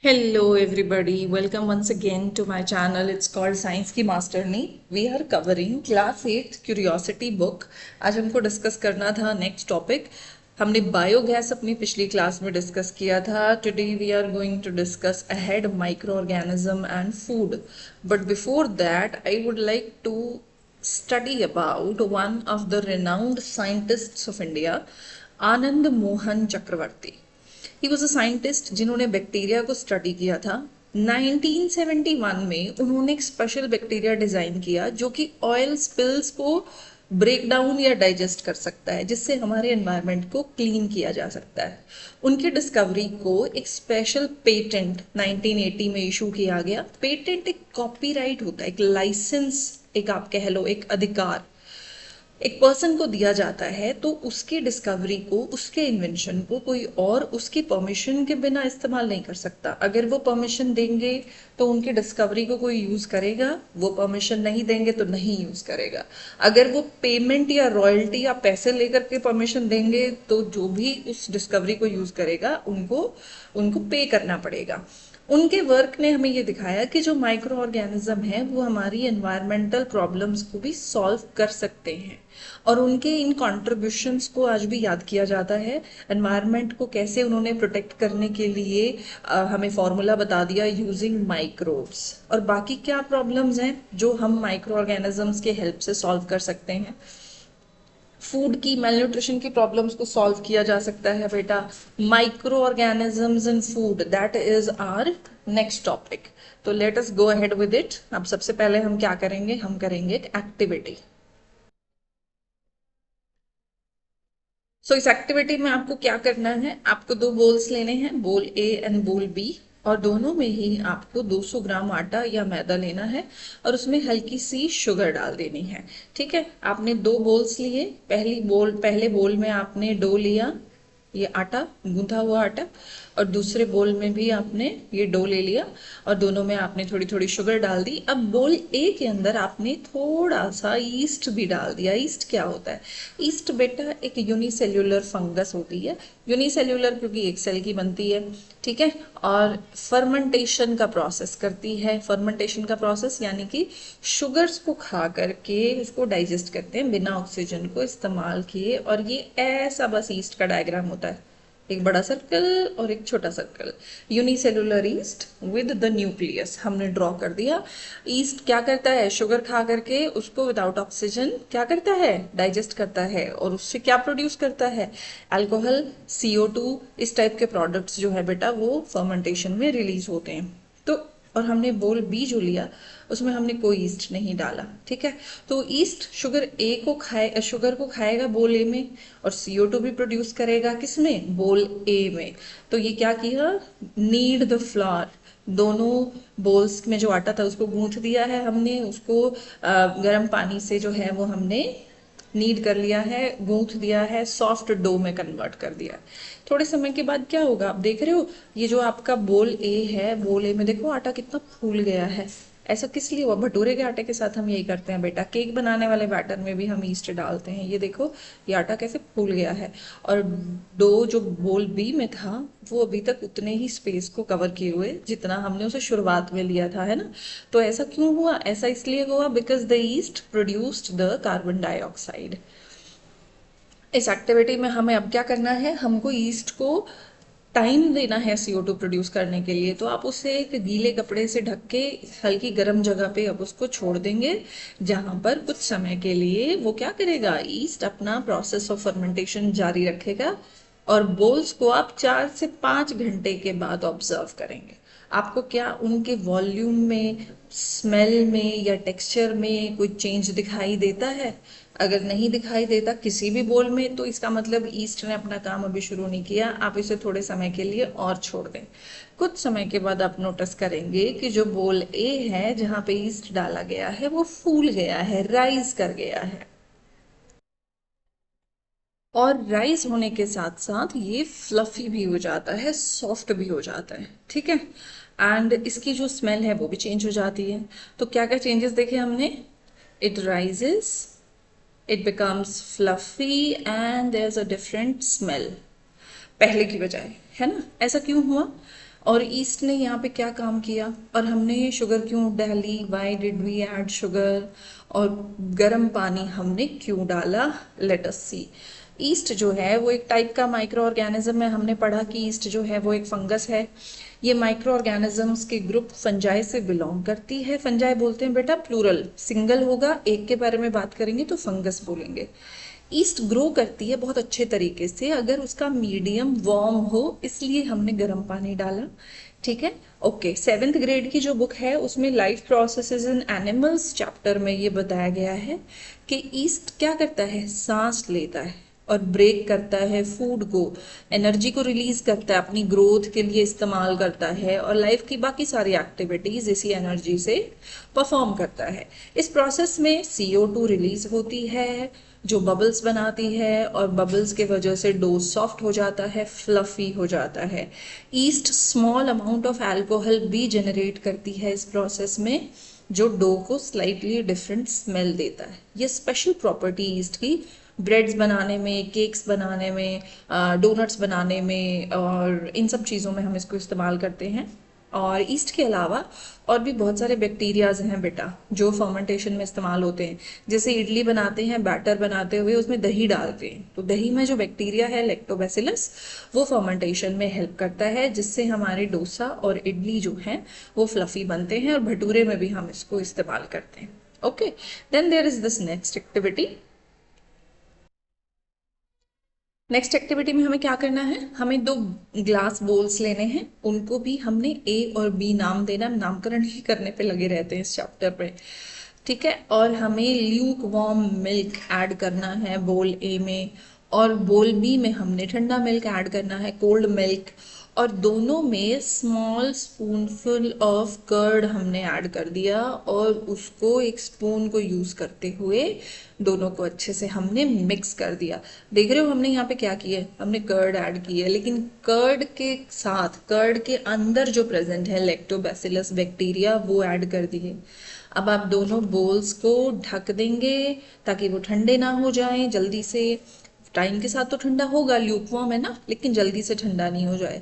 Hello everybody, welcome once again to my channel. It's called Science की मास्टरनी. We are covering class 8th curiosity book. आज हमको discuss करना था next topic. हमने biogas अपनी पिछली क्लास में डिस्कस किया था. Today we are going to discuss ahead microorganism and food. But before that I would like to study about one of the renowned scientists of India, Ananda Mohan Chakrabarty. He was a scientist जिन्होंने bacteria को study किया था. 1971 में उन्होंने एक special bacteria design किया जो कि ऑयल स्पिल्स को ब्रेक डाउन या डाइजेस्ट कर सकता है, जिससे हमारे एनवायरनमेंट को क्लीन किया जा सकता है. उनकी डिस्कवरी को एक स्पेशल पेटेंट 1980 में इशू किया गया. पेटेंट एक कॉपीराइट होता है, एक लाइसेंस, एक आप कह लो एक अधिकार एक पर्सन को दिया जाता है. तो उसकी डिस्कवरी को, उसके इन्वेंशन को कोई और उसकी परमिशन के बिना इस्तेमाल नहीं कर सकता. अगर वो परमिशन देंगे तो उनकी डिस्कवरी को कोई यूज करेगा, वो परमिशन नहीं देंगे तो नहीं यूज करेगा. अगर वो पेमेंट या रॉयल्टी या पैसे लेकर के परमिशन देंगे तो जो भी उस डिस्कवरी को यूज करेगा उनको उनको पे करना पड़ेगा. उनके वर्क ने हमें ये दिखाया कि जो माइक्रो ऑर्गेनिज्म है वो हमारी एनवायरमेंटल प्रॉब्लम्स को भी सॉल्व कर सकते हैं, और उनके इन कॉन्ट्रीब्यूशंस को आज भी याद किया जाता है. एनवायरनमेंट को कैसे उन्होंने प्रोटेक्ट करने के लिए हमें फॉर्मूला बता दिया यूजिंग माइक्रोब्स. और बाकी क्या प्रॉब्लम्स हैं जो हम माइक्रो ऑर्गेनिजम्स के हेल्प से सॉल्व कर सकते हैं. फूड की मेलन्यूट्रिशन की प्रॉब्लम्स को सॉल्व किया जा सकता है बेटा. Microorganisms in food, that is our next topic. तो let us go ahead with it. अब सबसे पहले हम क्या करेंगे, हम करेंगे एक एक्टिविटी. इस एक्टिविटी में आपको क्या करना है, आपको दो बोल्स लेने हैं, बोल ए एंड बोल बी, और दोनों में ही आपको 200 ग्राम आटा या मैदा लेना है और उसमें हल्की सी शुगर डाल देनी है. ठीक है, आपने दो बोल्स लिए. पहले बोल में आपने डो लिया, ये आटा, गूंथा हुआ आटा, और दूसरे बोल में भी आपने ये डो ले लिया और दोनों में आपने थोड़ी थोड़ी शुगर डाल दी. अब बोल ए के अंदर आपने थोड़ा सा ईस्ट भी डाल दिया. ईस्ट क्या होता है? ईस्ट बेटा एक यूनिसेल्यूलर फंगस होती है. यूनिसेल्यूलर क्योंकि एक सेल की बनती है, ठीक है, और फर्मेंटेशन का प्रोसेस करती है. फर्मेंटेशन का प्रोसेस यानी कि शुगर्स को खा करके इसको डाइजेस्ट करते हैं बिना ऑक्सीजन को इस्तेमाल किए. और ये ऐसा बस ईस्ट का डायग्राम होता है, एक बड़ा सर्कल और एक छोटा circle. Unicellular east with the nucleus हमने ड्रॉ कर दिया. ईस्ट क्या करता है? शुगर खा करके उसको विदाउट ऑक्सीजन क्या करता है? डाइजेस्ट करता है, और उससे क्या प्रोड्यूस करता है? Alcohol, CO2. इस टाइप के प्रोडक्ट्स जो है बेटा वो फर्मेंटेशन में रिलीज होते हैं. तो और हमने बोल बी जो लिया उसमें हमने कोई ईस्ट नहीं डाला. ठीक है, तो ईस्ट शुगर को खाएगा बोल ए में, और CO2 भी प्रोड्यूस करेगा किसमें? बोल ए में. तो ये क्या किया? Need the flower. दोनों बोल्स में जो आटा था उसको गूंथ दिया है हमने, उसको गर्म पानी से जो है वो हमने नीड कर लिया है, गूंथ दिया है, सॉफ्ट डो में कन्वर्ट कर दिया है. थोड़े समय के बाद क्या होगा, आप देख रहे हो ये जो आपका बोल ए है, बोल ए में देखो आटा कितना फूल गया है. ऐसा किस लिए हुआ? भटूरे के आटे के साथ हम यही करते हैं बेटा. केक बनाने वाले बैटर में भी हम ईस्ट डालते हैं. ये देखो ये आटा कैसे फूल गया है. और डो जो बोल बी में था वो अभी तक उतने ही स्पेस को कवर किए हुए जितना हमने उसे शुरुआत में लिया था, है ना. तो ऐसा क्यों हुआ? ऐसा इसलिए हुआ because the east produced the carbon dioxide. इस एक्टिविटी में हमें अब क्या करना है, हमको ईस्ट को टाइम देना है CO2 प्रोड्यूस करने के लिए. तो आप उसे एक गीले कपड़े से ढक के हल्की गर्म जगह पे अब उसको छोड़ देंगे, जहां पर कुछ समय के लिए वो क्या करेगा, ईस्ट अपना प्रोसेस ऑफ फर्मेंटेशन जारी रखेगा. और बोल्स को आप 4 से 5 घंटे के बाद ऑब्जर्व करेंगे. आपको क्या उनके वॉल्यूम में, स्मेल में या टेक्सचर में कोई चेंज दिखाई देता है? अगर नहीं दिखाई देता किसी भी बोल में तो इसका मतलब ईस्ट ने अपना काम अभी शुरू नहीं किया. आप इसे थोड़े समय के लिए और छोड़ दें. कुछ समय के बाद आप नोटिस करेंगे कि जो बोल ए है जहां पे ईस्ट डाला गया है वो फूल गया है, राइज कर गया है. और राइस होने के साथ साथ ये फ्लफी भी हो जाता है, सॉफ्ट भी हो जाता है. ठीक है, एंड इसकी जो स्मेल है वो भी चेंज हो जाती है. तो क्या क्या चेंजेस देखे हमने? It rises, it becomes fluffy, and there is a different smell पहले की बजाय, है ना. ऐसा क्यों हुआ? और ईस्ट ने यहाँ पे क्या काम किया, और हमने शुगर क्यों डाली, why did we add sugar, और गर्म पानी हमने क्यों डाला, लेट अस सी। ईस्ट जो है वो एक टाइप का माइक्रो ऑर्गेनिज्म है। हमने पढ़ा कि ईस्ट जो है वो एक फंगस है। ये माइक्रो ऑर्गेनिजम्स के ग्रुप फंजाई से बिलोंग करती है। फंजाई बोलते हैं बेटा प्लूरल, सिंगल होगा, एक के बारे में बात करेंगे तो फंगस बोलेंगे। ईस्ट ग्रो करती है बहुत अच्छे तरीके से अगर उसका मीडियम वार्म हो, इसलिए हमने गर्म पानी डाला। ठीक है, ओके। 7th ग्रेड की जो बुक है उसमें लाइफ प्रोसेसेस इन एनिमल्स चैप्टर में ये बताया गया है कि ईस्ट क्या करता है, सांस लेता है और ब्रेक करता है फूड को, एनर्जी को रिलीज करता है, अपनी ग्रोथ के लिए इस्तेमाल करता है, और लाइफ की बाकी सारी एक्टिविटीज इसी एनर्जी से परफॉर्म करता है। इस प्रोसेस में CO2 रिलीज होती है जो बबल्स बनाती है, और बबल्स के वजह से डो सॉफ्ट हो जाता है, फ्लफी हो जाता है। East small amount of alcohol भी जनरेट करती है इस प्रोसेस में, जो डो को स्लाइटली डिफरेंट स्मेल देता है। ये स्पेशल प्रॉपर्टी ईस्ट की ब्रेड्स बनाने में, केक्स बनाने में, डोनट्स बनाने में, और इन सब चीज़ों में हम इसको इस्तेमाल करते हैं। और ईस्ट के अलावा और भी बहुत सारे बैक्टीरियाज हैं बेटा जो फर्मेंटेशन में इस्तेमाल होते हैं। जैसे इडली बनाते हैं, बैटर बनाते हुए उसमें दही डालते हैं, तो दही में जो बैक्टीरिया है लैक्टोबैसिलस, वो फर्मेंटेशन में हेल्प करता है, जिससे हमारे डोसा और इडली जो हैं वो फ्लफी बनते हैं, और भटूरे में भी हम इसको इस्तेमाल करते हैं। Okay, then there is this next activity. Next activity में हमें क्या करना है, हमें 2 ग्लास बोल्स लेने हैं, उनको भी हमने ए और बी नाम देना, नामकरण ही करने पे लगे रहते हैं इस चैप्टर पे। ठीक है, और हमें ल्यूक वार्म मिल्क ऐड करना है बोल ए में, और बोल बी में हमने ठंडा मिल्क ऐड करना है, कोल्ड मिल्क, और दोनों में स्मॉल स्पूनफुल ऑफ कर्ड हमने ऐड कर दिया, और उसको एक स्पून को यूज करते हुए दोनों को अच्छे से हमने मिक्स कर दिया। देख रहे हो हमने यहाँ पे क्या किया है, हमने कर्ड ऐड की है, लेकिन कर्ड के साथ कर्ड के अंदर जो प्रेजेंट है लैक्टोबैसिलस बैक्टीरिया वो ऐड कर दिए। अब आप दोनों बोल्स को ढक देंगे ताकि वो ठंडे ना हो जाएं जल्दी से। टाइम के साथ तो ठंडा होगा, ल्यूकवार्म है ना, लेकिन जल्दी से ठंडा नहीं हो जाए।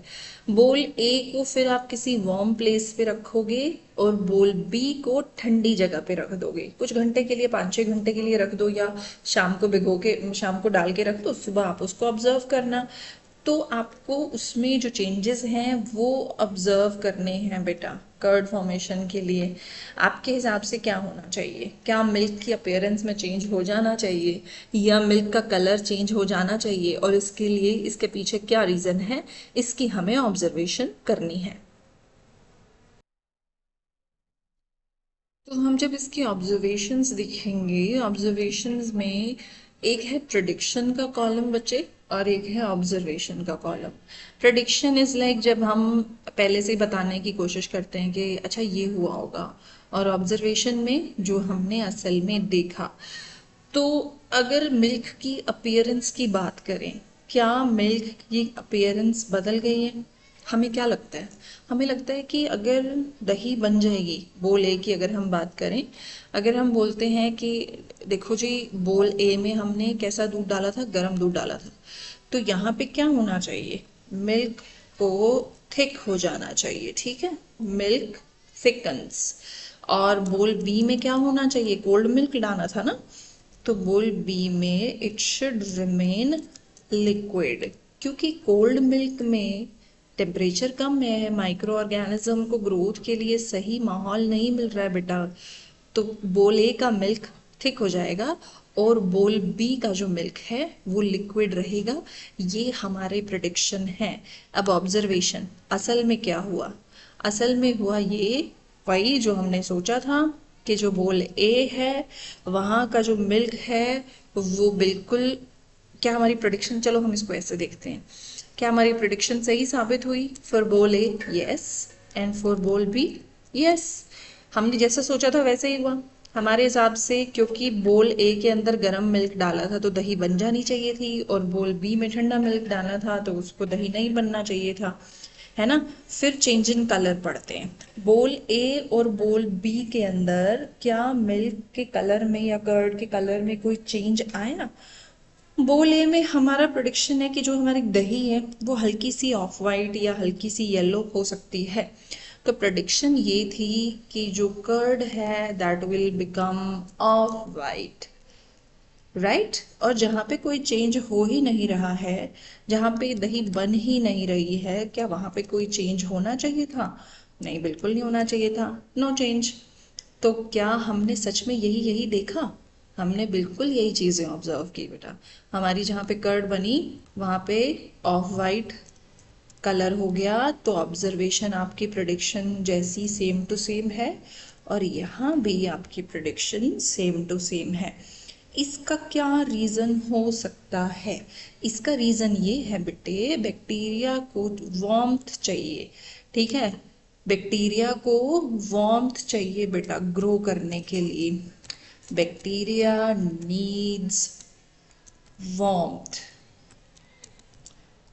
बोल ए को फिर आप किसी वार्म प्लेस पे रखोगे, और बोल बी को ठंडी जगह पे रख दोगे कुछ घंटे के लिए, 5-6 घंटे के लिए रख दो, या शाम को भिगो के शाम को डाल के रख दो, सुबह आप उसको ऑब्जर्व करना। तो आपको उसमें जो चेंजेस हैं वो ऑब्जर्व करने हैं बेटा। कर्ड फॉर्मेशन के लिए आपके हिसाब से क्या होना चाहिए, क्या मिल्क की अपीयरेंस में चेंज हो जाना चाहिए, या मिल्क का कलर चेंज हो जाना चाहिए, और इसके लिए इसके पीछे क्या रीज़न है, इसकी हमें ऑब्जर्वेशन करनी है। तो हम जब इसकी ऑब्जर्वेशंस देखेंगे, ऑब्जर्वेशंस में एक है प्रिडिक्शन का कॉलम बच्चे, और एक है ऑब्जर्वेशन का कॉलम। प्रिडिक्शन इज लाइक जब हम पहले से ही बताने की कोशिश करते हैं कि अच्छा ये हुआ होगा, और ऑब्जर्वेशन में जो हमने असल में देखा। तो अगर मिल्क की अपीयरेंस की बात करें, क्या मिल्क की अपीयरेंस बदल गई है? हमें क्या लगता है, हमें लगता है कि अगर दही बन जाएगी, बोल ए की अगर हम बात करें, अगर हम बोलते हैं कि देखो जी बोल ए में हमने कैसा दूध डाला था, गर्म दूध डाला था, तो यहाँ पे क्या होना चाहिए, मिल्क को थिक हो जाना चाहिए। ठीक है, मिल्क थिकन्स। और बोल बी में क्या होना चाहिए, कोल्ड मिल्क डाला था ना, तो बोल बी में इट शुड रिमेन लिक्विड, क्योंकि कोल्ड मिल्क में टेम्परेचर कम है, माइक्रो ऑर्गेनिज्म को ग्रोथ के लिए सही माहौल नहीं मिल रहा है बेटा, तो बोल ए का मिल्क थिक हो जाएगा, और बोल बी का जो मिल्क है वो लिक्विड रहेगा। ये हमारे प्रिडिक्शन है। अब ऑब्जर्वेशन, असल में क्या हुआ, असल में हुआ ये वही जो हमने सोचा था कि जो बोल ए है वहाँ का जो मिल्क है वो बिल्कुल, क्या हमारी प्रिडिक्शन, चलो हम इसको ऐसे देखते हैं, क्या हमारी प्रिडिक्शन सही साबित हुई? फॉर बोल ए यस, एंड फॉर बोल बी यस। हमने जैसा सोचा था वैसे ही हुआ हमारे हिसाब से, क्योंकि बोल ए के अंदर गर्म मिल्क डाला था तो दही बन जानी चाहिए थी, और बोल बी में ठंडा मिल्क डाला था तो उसको दही नहीं बनना चाहिए था, है ना। फिर चेंज इन कलर पढ़ते हैं, बोल ए और बोल बी के अंदर क्या मिल्क के कलर में या कर्ड के कलर में कोई चेंज आया? बोल ए में हमारा प्रोडिक्शन है कि जो हमारी दही है वो हल्की सी ऑफ वाइट या हल्की सी येलो हो सकती है। तो प्रोडिक्शन ये थी कि जो कर्ड है that will become of white, right. और जहाँ पे कोई चेंज हो ही नहीं रहा है, जहाँ पे दही बन ही नहीं रही है, क्या वहाँ पे कोई चेंज होना चाहिए था? नहीं, बिल्कुल नहीं होना चाहिए था, नो चेंज। तो क्या हमने सच में यही यही देखा? हमने बिल्कुल यही चीजें ऑब्जर्व की बेटा। हमारी जहाँ पे कर्ड बनी वहाँ पे ऑफ वाइट कलर हो गया, तो ऑब्जर्वेशन आपकी प्रिडिक्शन जैसी सेम टू सेम है, और यहाँ भी आपकी प्रिडिक्शन सेम टू सेम है। इसका क्या रीजन हो सकता है? इसका रीजन ये है बेटे, बैक्टीरिया को वार्मथ चाहिए, ठीक है। बैक्टीरिया को वार्मथ चाहिए बेटा ग्रो करने के लिए। Bacteria needs warmth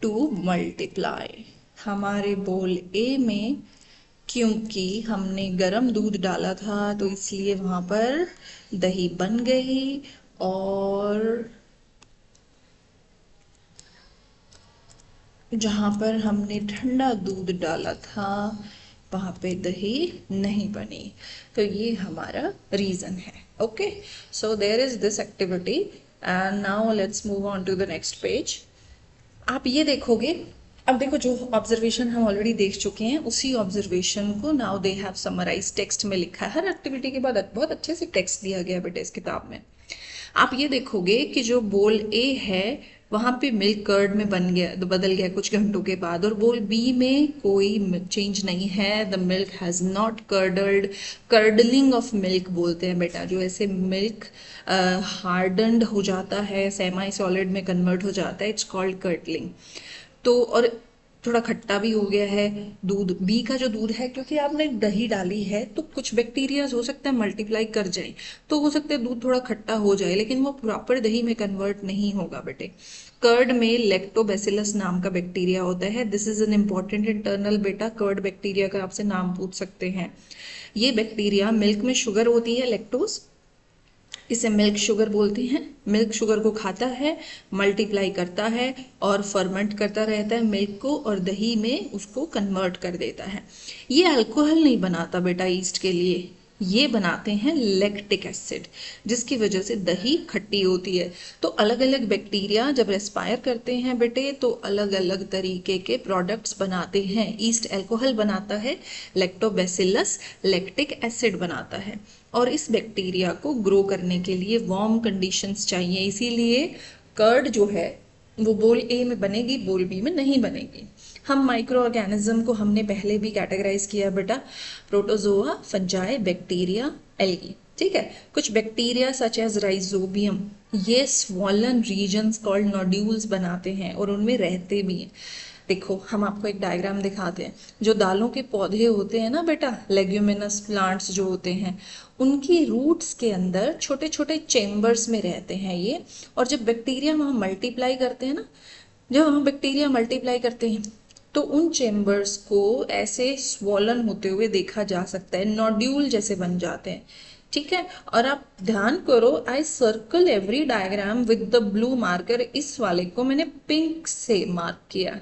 to multiply. हमारे बोल ए में क्योंकि हमने गरम दूध डाला था तो इसलिए वहां पर दही बन गई, और जहां पर हमने ठंडा दूध डाला था वहां पे दही नहीं बनी। तो ये हमारा रीजन है। Okay, so there is this activity, and now let's move on to the next page. आप ये देखोगे, अब देखो जो ऑब्जर्वेशन हम ऑलरेडी देख चुके हैं उसी ऑब्जर्वेशन को now they have summarise text में लिखा है। हर एक्टिविटी के बाद बहुत अच्छे से टेक्स्ट दिया गया है बेटे इस किताब में। आप ये देखोगे कि जो बोल ए है वहां पे मिल्क कर्ड में बदल गया कुछ घंटों के बाद, और बोल बी में कोई चेंज नहीं है। The milk has not curdled. Curdling of milk बोलते हैं बेटा, जो ऐसे मिल्क हार्डन्ड हो जाता है, सेमी सॉलिड में कन्वर्ट हो जाता है, इट्स कॉल्ड कर्डलिंग। तो और थोड़ा खट्टा भी हो गया है दूध, बी का जो दूध है, क्योंकि आपने दही डाली है तो कुछ बैक्टीरिया हो सकता है मल्टीप्लाई कर जाए, तो हो सकता है दूध थोड़ा खट्टा हो जाए, लेकिन वो प्रॉपर दही में कन्वर्ट नहीं होगा बेटे। कर्ड में लैक्टोबैसिलस नाम का बैक्टीरिया होता है, this is an important internal बेटा। कर्ड बैक्टीरिया का आपसे नाम पूछ सकते हैं। ये बैक्टीरिया मिल्क में शुगर होती है लैक्टोज, इसे मिल्क शुगर बोलते हैं। मिल्क शुगर को खाता है, मल्टीप्लाई करता है और फर्मेंट करता रहता है मिल्क को, और दही में उसको कन्वर्ट कर देता है। ये अल्कोहल नहीं बनाता बेटा ईस्ट के लिए, ये बनाते हैं लैक्टिक एसिड, जिसकी वजह से दही खट्टी होती है। तो अलग अलग बैक्टीरिया जब रेस्पायर करते हैं बेटे तो अलग अलग तरीके के प्रोडक्ट्स बनाते हैं। ईस्ट अल्कोहल बनाता है, लैक्टोबैसिलस लैक्टिक एसिड बनाता है, और इस बैक्टीरिया को ग्रो करने के लिए वार्म कंडीशंस चाहिए। इसीलिए कर्ड जो है वो बोल ए में बनेगी, बोल बी में नहीं बनेगी। हम माइक्रो ऑर्गेनिज्म को हमने पहले भी कैटेगराइज किया बेटा, प्रोटोजोआ, फंजाई, बैक्टीरिया, एल्गी, ठीक है। कुछ बैक्टीरिया सच एज राइजोबियम, ये स्वॉलन रीजन्स कॉल्ड नोड्यूल्स बनाते हैं और उनमें रहते भी हैं। देखो हम आपको एक डायग्राम दिखाते हैं। जो दालों के पौधे होते हैं ना बेटा, लेग्यूमिनस प्लांट्स जो होते हैं, उनकी रूट्स के अंदर छोटे छोटे चेम्बर्स में रहते हैं ये, और जब बैक्टीरिया वहां मल्टीप्लाई करते हैं ना, जब हम बैक्टीरिया मल्टीप्लाई करते हैं तो उन चेम्बर्स को ऐसे स्वॉलन होते हुए देखा जा सकता है, नोड्यूल जैसे बन जाते हैं, ठीक है। और आप ध्यान करो, I circle every diagram with the blue marker, इस वाले को मैंने पिंक से मार्क किया।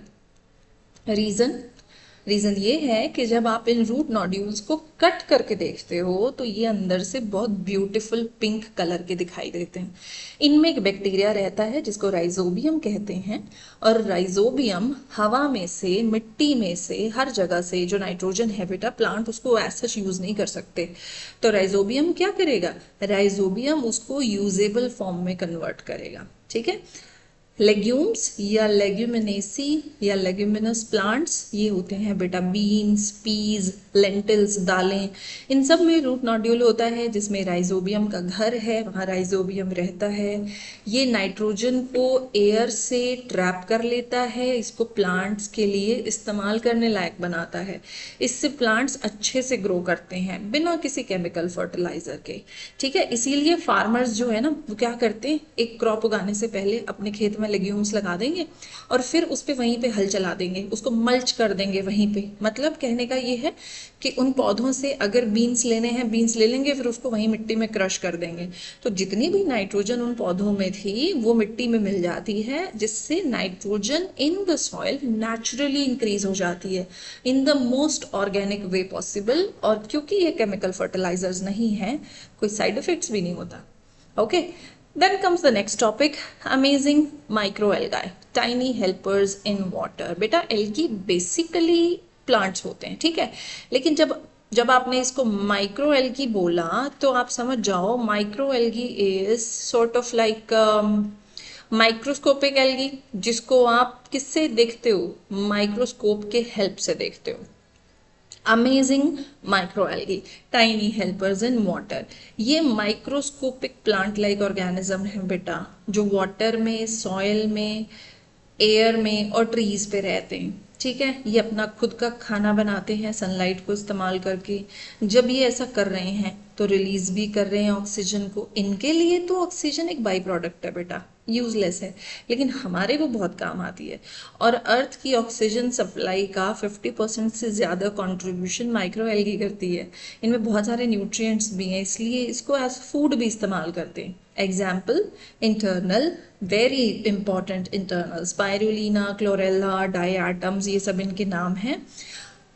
रीजन ये है कि जब आप इन रूट नोड्यूल्स को कट करके देखते हो तो ये अंदर से बहुत ब्यूटीफुल पिंक कलर के दिखाई देते हैं। इनमें एक बैक्टीरिया रहता है जिसको राइजोबियम कहते हैं, और राइजोबियम हवा में से, मिट्टी में से, हर जगह से जो नाइट्रोजन है बेटा, प्लांट उसको ऐसा यूज नहीं कर सकते। तो राइजोबियम क्या करेगा, राइजोबियम उसको यूजेबल फॉर्म में कन्वर्ट करेगा, ठीक है। लेग्यूम्स या लेग्यूमिनेसी या लेग्यूमिनस प्लांट्स, ये होते हैं बेटा बीन्स, पीज, लेंटिल्स, दालें। इन सब में रूट नोड्यूल होता है जिसमें राइजोबियम का घर है, वहाँ राइजोबियम रहता है। ये नाइट्रोजन को एयर से ट्रैप कर लेता है, इसको प्लांट्स के लिए इस्तेमाल करने लायक बनाता है। इससे प्लांट्स अच्छे से ग्रो करते हैं बिना किसी केमिकल फर्टिलाइजर के, ठीक है। इसीलिए फार्मर्स जो है ना वो क्या करते हैं, एक क्रॉप उगाने से पहले अपने खेत में लेग्यूम्स लगा देंगे और फिर उस पे वहीं पे हल चला देंगे, उसको मल्च कर देंगे वहीं पे। मतलब कहने का ये है कि उन पौधों से अगर बीन्स लेने हैं बीन्स ले लेंगे, फिर उसको वहीं मिट्टी में क्रश कर देंगे, तो जितनी भी नाइट्रोजन उन पौधों में थी वो मिट्टी में मिल जाती है, जिससे nitrogen in the soil naturally increase हो जाती है in the most organic way possible. और क्योंकि ये केमिकल फर्टिलाइजर्स नहीं है, कोई साइड इफेक्ट्स भी नहीं होता। Okay, then comes the next topic, amazing micro algae, tiny helpers in water. बेटा एल्गी बेसिकली प्लांट्स होते हैं, ठीक है, लेकिन जब जब आपने इसको माइक्रो एल्गी बोला तो आप समझ जाओ micro algae is sort of like microscopic algae, जिसको आप किससे देखते हो, माइक्रोस्कोप के हेल्प से देखते हो। Amazing micro algae, tiny helpers in water, ये माइक्रोस्कोपिक प्लांट लाइक ऑर्गेनिज्म है बेटा, जो वाटर में, सॉइल में, एयर में और ट्रीज पे रहते हैं, ठीक है। ये अपना खुद का खाना बनाते हैं सनलाइट को इस्तेमाल करके। जब ये ऐसा कर रहे हैं तो रिलीज भी कर रहे हैं ऑक्सीजन को। इनके लिए तो ऑक्सीजन एक बाई प्रोडक्ट है बेटा, यूजलेस है, लेकिन हमारे वो बहुत काम आती है। और अर्थ की ऑक्सीजन सप्लाई का 50% से ज़्यादा कंट्रीब्यूशन माइक्रो एल्गी करती है। इनमें बहुत सारे न्यूट्रिएंट्स भी हैं, इसलिए इसको एज फूड भी इस्तेमाल करते हैं। Example, internal, very important internal, spirulina, chlorella, diatoms, ये सब इनके नाम हैं।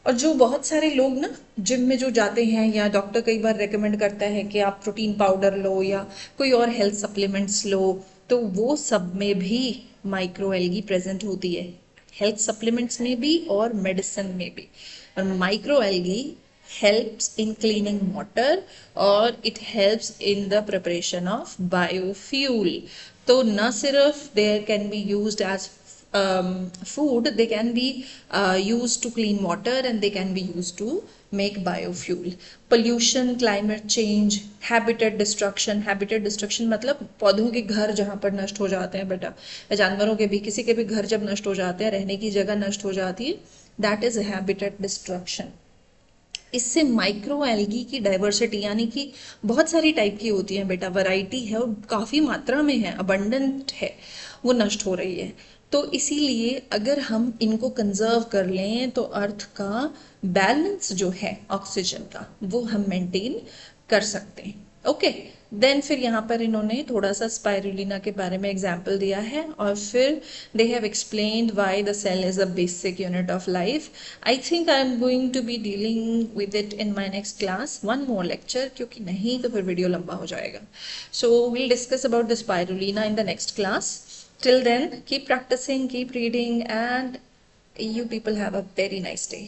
और जो बहुत सारे लोग ना जिम में जो जाते हैं, या डॉक्टर कई बार रेकमेंड करता है कि आप प्रोटीन पाउडर लो या कोई और हेल्थ सप्लीमेंट्स लो, तो वो सब में भी माइक्रो एल्गी प्रेजेंट होती है, हेल्थ सप्लीमेंट्स में भी और मेडिसिन में भी। और micro algae helps in cleaning water और it helps in the preparation of biofuel। तो न सिर्फ they can be used as food, they can be used to clean water and they can be used to make biofuel। pollution, climate change, habitat destruction, habitat destruction मतलब पौधों के घर जहाँ पर नष्ट हो जाते हैं बेटा, या जानवरों के भी, किसी के भी घर जब नष्ट हो जाते हैं, रहने की जगह नष्ट हो जाती है, that is habitat destruction। इससे माइक्रो एल्गी की डाइवर्सिटी, यानी कि बहुत सारी टाइप की होती है बेटा, वैरायटी है और काफ़ी मात्रा में है, अबंडेंट है, वो नष्ट हो रही है। तो इसीलिए अगर हम इनको कंजर्व कर लें तो अर्थ का बैलेंस जो है ऑक्सीजन का, वो हम मेंटेन कर सकते हैं। ओके, देन फिर यहाँ पर इन्होंने थोड़ा सा स्पाइरुलिना के बारे में एग्जाम्पल दिया है, और फिर they have explained why the cell is a basic unit of life. I think I am going to be dealing with it in my next class, one more lecture, क्योंकि नहीं तो फिर वीडियो लंबा हो जाएगा। So we'll discuss about the spirulina in the next class. Till then, keep practicing, keep reading, and you people have a very nice day.